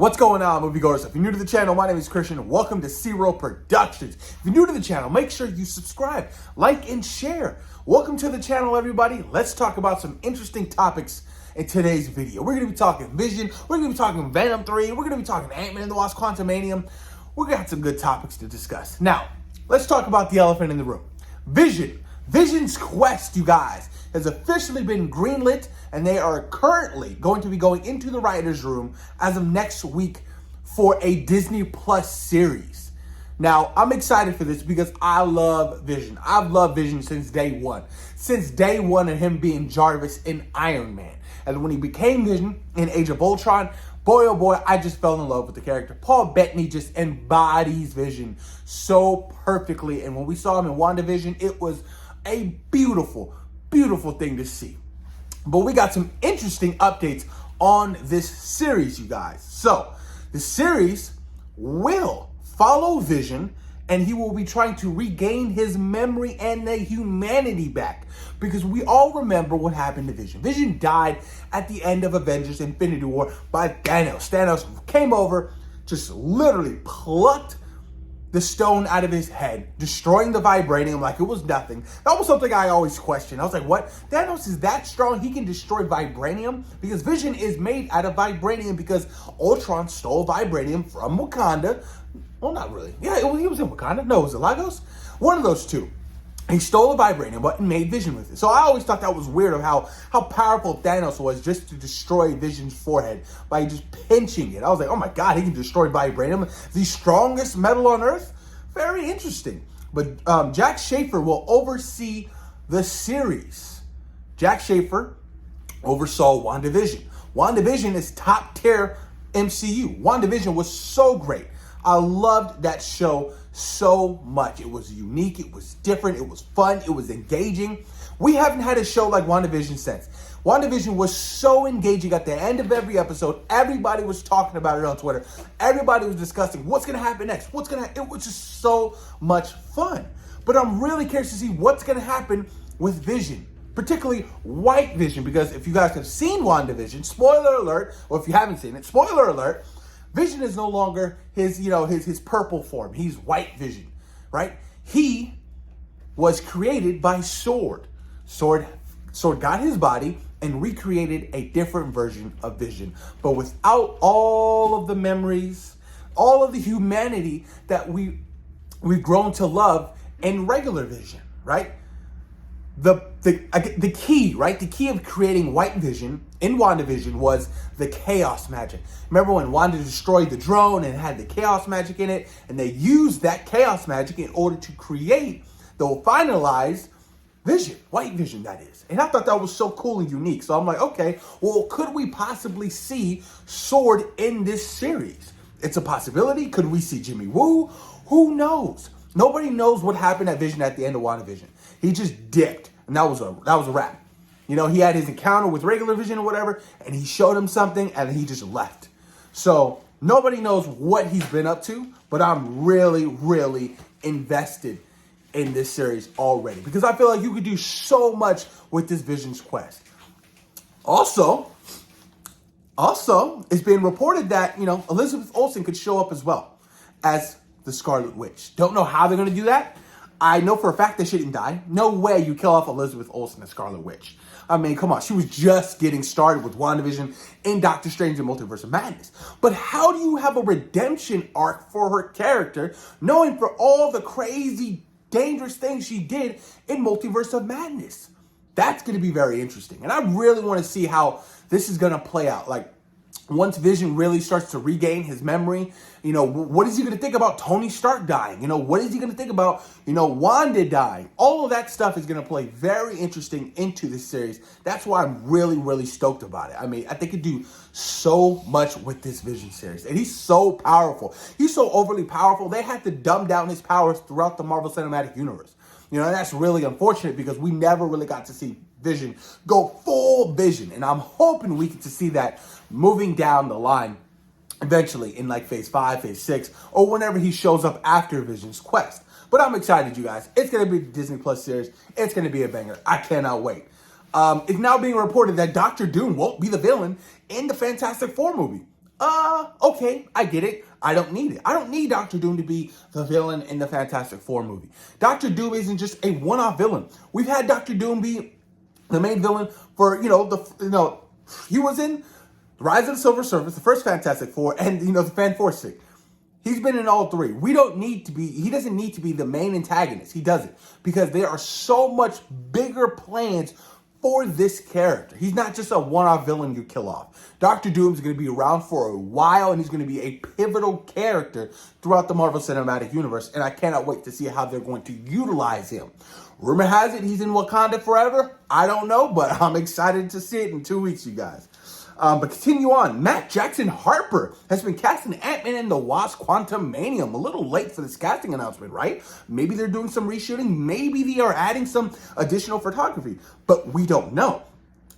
What's going on, moviegoers? If you're new to the channel, my name is Christian. Welcome to Zero Productions. If you're new to the channel, make sure you subscribe, like, and share. Welcome to the channel, everybody. Let's talk about some interesting topics in today's video. We're going to be talking Vision. We're going to be talking Venom 3. We're going to be talking Ant-Man and the Wasp: Quantumanium. We got some good topics to discuss. Now, let's talk about the elephant in the room. Vision. Vision's quest, you guys, has officially been greenlit, and they are currently going to be going into the writer's room as of next week for a Disney Plus series. Now, I'm excited for this because I love Vision. I've loved Vision since day one. Since day one of him being Jarvis in Iron Man. And when he became Vision in Age of Ultron, boy, oh boy, I just fell in love with the character. Paul Bettany just embodies Vision so perfectly. And when we saw him in WandaVision, it was a beautiful, beautiful thing to see. But we got some interesting updates on this series, you guys. So, the series will follow Vision, and he will be trying to regain his memory and the humanity back. Because we all remember what happened to Vision. Vision died at the end of Avengers Infinity War by Thanos. Thanos came over, just literally plucked the stone out of his head, destroying the vibranium like it was nothing. That was something I always questioned. I was like, what? Thanos is that strong? He can destroy vibranium? Because Vision is made out of vibranium because Ultron stole vibranium from Wakanda. Well, not really. Yeah, he was in Wakanda. No, it was it Lagos? One of those two. He stole a vibranium, but made Vision with it. So I always thought that was weird of how powerful Thanos was just to destroy Vision's forehead by just pinching it. I was like, oh my God, he can destroy vibranium, the strongest metal on Earth? Very interesting. But Jack Schaefer will oversee the series. Jack Schaefer oversaw WandaVision. WandaVision is top tier MCU. WandaVision was so great. I loved that show so much. It was unique, it was different, it was fun, it was engaging. We haven't had a show like WandaVision since. WandaVision was so engaging. At the end of every episode, everybody was talking about it on Twitter. Everybody was discussing what's going to happen next. It was just so much fun. But I'm really curious to see what's going to happen with Vision, particularly White Vision, because if you guys have seen WandaVision, spoiler alert, or if you haven't seen it, spoiler alert, Vision is no longer his purple form. He's White Vision, right? He was created by Sword. Sword got his body and recreated a different version of Vision, but without all of the memories, all of the humanity that we've grown to love in regular Vision, right? The key, right? The key of creating White Vision in WandaVision was the chaos magic. Remember when Wanda destroyed the drone and had the chaos magic in it, and they used that chaos magic in order to create the finalized Vision, White Vision, that is. And I thought that was so cool and unique. So I'm like, okay, well, could we possibly see Sword in this series? It's a possibility. Could we see Jimmy Woo? Who knows? Nobody knows what happened at Vision at the end of WandaVision. He just dipped, and that was a wrap. You know, he had his encounter with regular Vision or whatever, and he showed him something, and he just left. So nobody knows what he's been up to, but I'm really, really invested in this series already because I feel like you could do so much with this Vision's quest. Also, it's been reported that, Elizabeth Olsen could show up as well as the Scarlet Witch. Don't know how they're going to do that. I know for a fact that she didn't die. No way you kill off Elizabeth Olsen as Scarlet Witch. I mean, come on. She was just getting started with WandaVision and Doctor Strange and Multiverse of Madness. But how do you have a redemption arc for her character, knowing for all the crazy, dangerous things she did in Multiverse of Madness? That's going to be very interesting. And I really want to see how this is going to play out. Like, once Vision really starts to regain his memory, what is he going to think about Tony Stark dying? What is he going to think about, Wanda dying? All of that stuff is going to play very interesting into this series. That's why I'm really, really stoked about it. I mean, I think it do so much with this Vision series. And he's so powerful. He's so overly powerful. They had to dumb down his powers throughout the Marvel Cinematic Universe. And that's really unfortunate because we never really got to see Vision go full Vision. And I'm hoping we get to see that moving down the line eventually in like phase 5, phase 6, or whenever he shows up after Vision's quest. But I'm excited, you guys. It's going to be the Disney Plus series. It's going to be a banger. I cannot wait. It's now being reported that Doctor Doom won't be the villain in the Fantastic Four movie. Okay, I get it. I don't need it. I don't need Doctor Doom to be the villain in the Fantastic Four movie. Doctor Doom isn't just a one-off villain. We've had Doctor Doom be the main villain for, he was in Rise of the Silver Surfer, the first Fantastic Four, and, the Fantastic. He's been in all three. He doesn't need to be the main antagonist. He doesn't. Because there are so much bigger plans for this character. He's not just a one-off villain you kill off. Doctor Doom is going to be around for a while, and he's going to be a pivotal character throughout the Marvel Cinematic Universe, and I cannot wait to see how they're going to utilize him. Rumor has it he's in Wakanda forever. I don't know, but I'm excited to see it in 2 weeks, you guys. But continue on. Matt Jackson Harper has been casting Ant-Man and the Wasp Quantumanium. A little late for this casting announcement, right? Maybe they're doing some reshooting. Maybe they are adding some additional photography. But we don't know.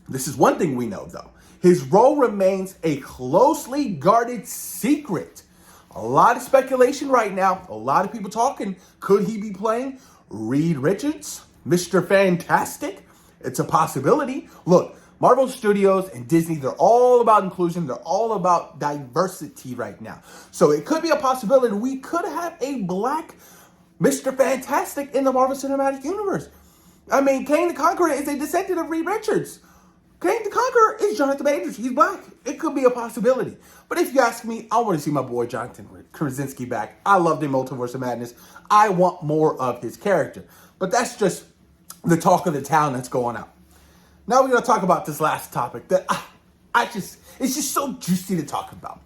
This is one thing we know, though. His role remains a closely guarded secret. A lot of speculation right now. A lot of people talking. Could he be playing Reed Richards? Mr. Fantastic? It's a possibility. Look, Marvel Studios and Disney, they're all about inclusion. They're all about diversity right now. So it could be a possibility we could have a black Mr. Fantastic in the Marvel Cinematic Universe. I mean, Kang the Conqueror is a descendant of Reed Richards. Kang the Conqueror is Jonathan Majors. He's black. It could be a possibility. But if you ask me, I want to see my boy Jonathan Krasinski back. I loved him Multiverse of Madness. I want more of his character. But that's just the talk of the town that's going out. Now we're going to talk about this last topic that it's just so juicy to talk about.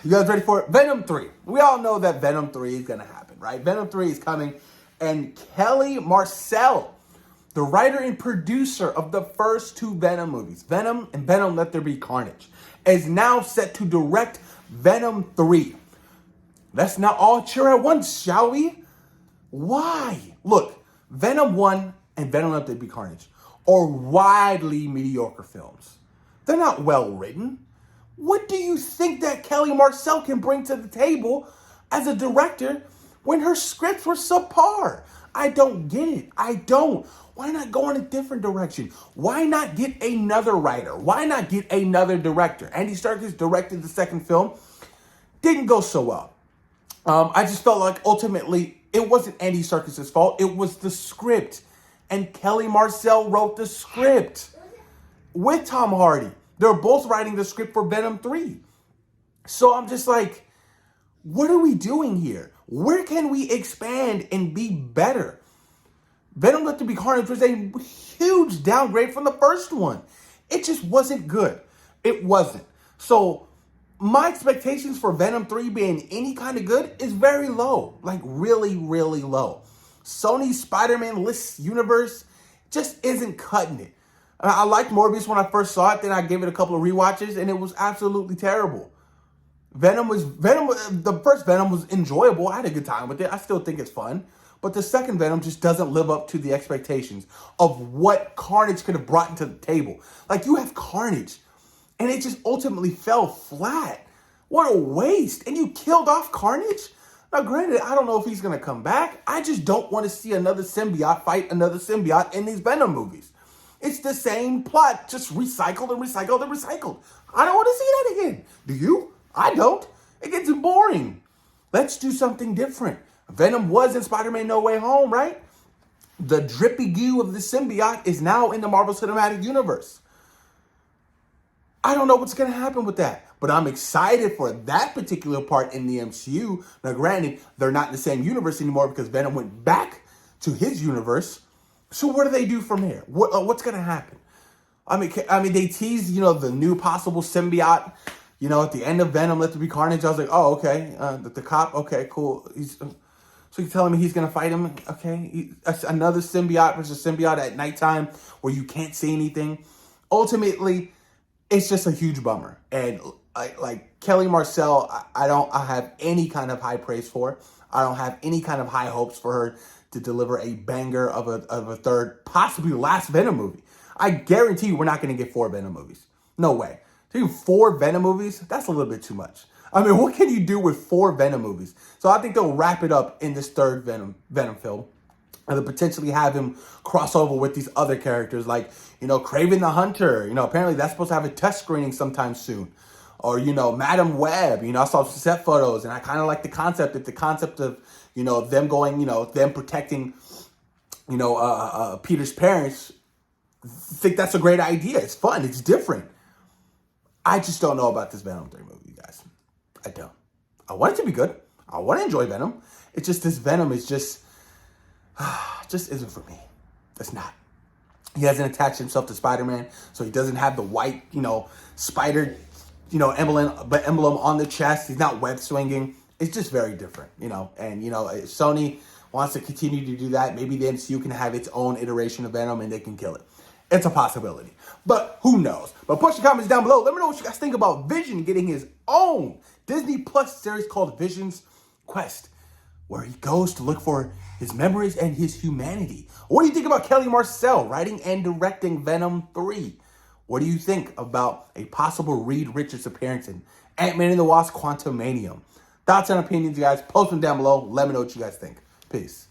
You guys ready for it? Venom 3. We all know that Venom 3 is going to happen, right? Venom 3 is coming, and Kelly Marcel, the writer and producer of the first two Venom movies, Venom and Venom Let There Be Carnage, is now set to direct Venom 3. Let's not all cheer at once, shall we? Why? Look, Venom 1 and Venom Let There Be Carnage are widely mediocre films. They're not well written. What do you think that Kelly Marcel can bring to the table as a director when her scripts were subpar? I don't get it. I don't. Why not go in a different direction? Why not get another writer? Why not get another director? Andy Serkis directed the second film. Didn't go so well. I just felt like ultimately it wasn't Andy Serkis' fault. It was the script. And Kelly Marcel wrote the script with Tom Hardy. They're both writing the script for Venom 3. So I'm just like, what are we doing here? Where can we expand and be better? Venom Let There Be Carnage was a huge downgrade from the first one. It just wasn't good. It wasn't. So my expectations for Venom 3 being any kind of good is very low. Like really, really low. Sony's Spider-Man-less universe just isn't cutting it. I liked Morbius when I first saw it. Then I gave it a couple of rewatches, and it was absolutely terrible. The first Venom was enjoyable. I had a good time with it. I still think it's fun. But the second Venom just doesn't live up to the expectations of what Carnage could have brought into the table. Like, you have Carnage, and it just ultimately fell flat. What a waste. And you killed off Carnage? Now, granted, I don't know if he's going to come back. I just don't want to see another symbiote fight another symbiote in these Venom movies. It's the same plot, just recycled and recycled and recycled. I don't want to see that again. Do you? I don't. It gets boring. Let's do something different. Venom was in Spider-Man No Way Home, right? The drippy goo of the symbiote is now in the Marvel Cinematic Universe. I don't know what's going to happen with that, but I'm excited for that particular part in the MCU. Now, granted, they're not in the same universe anymore because Venom went back to his universe. So what do they do from there? What's going to happen? I mean, they teased, the new possible symbiote, at the end of Venom Let There Be Carnage. I was like, oh, okay, the cop, okay, cool. So you're telling me he's going to fight him? Okay, another symbiote versus symbiote at nighttime where you can't see anything. Ultimately, it's just a huge bummer. And like Kelly Marcel, I don't have any kind of high praise for. I don't have any kind of high hopes for her to deliver a banger of a third, possibly last Venom movie. I guarantee you we're not going to get 4 Venom movies. No way. To do 4 Venom movies, that's a little bit too much. I mean, what can you do with 4 Venom movies? So I think they'll wrap it up in this third Venom film. And they'll potentially have him cross over with these other characters like, Kraven the Hunter. Apparently that's supposed to have a test screening sometime soon. Or, Madam Web, I saw some set photos and I kind of like the concept of, them going, them protecting, Peter's parents. Think that's a great idea. It's fun. It's different. I just don't know about this Venom 3 movie, guys. I don't. I want it to be good. I want to enjoy Venom. It's just this Venom is just isn't for me. It's not. He hasn't attached himself to Spider-Man, so he doesn't have the white, spider, emblem on the chest. He's not web swinging. It's just very different, And, if Sony wants to continue to do that, maybe the MCU can have its own iteration of Venom and they can kill it. It's a possibility. But who knows? But push the comments down below. Let me know what you guys think about Vision getting his own Disney Plus series called Vision's Quest, where he goes to look for his memories and his humanity. What do you think about Kelly Marcel writing and directing Venom 3? What do you think about a possible Reed Richards appearance in Ant-Man and the Wasp: Quantumanium? Thoughts and opinions, guys, post them down below. Let me know what you guys think. Peace.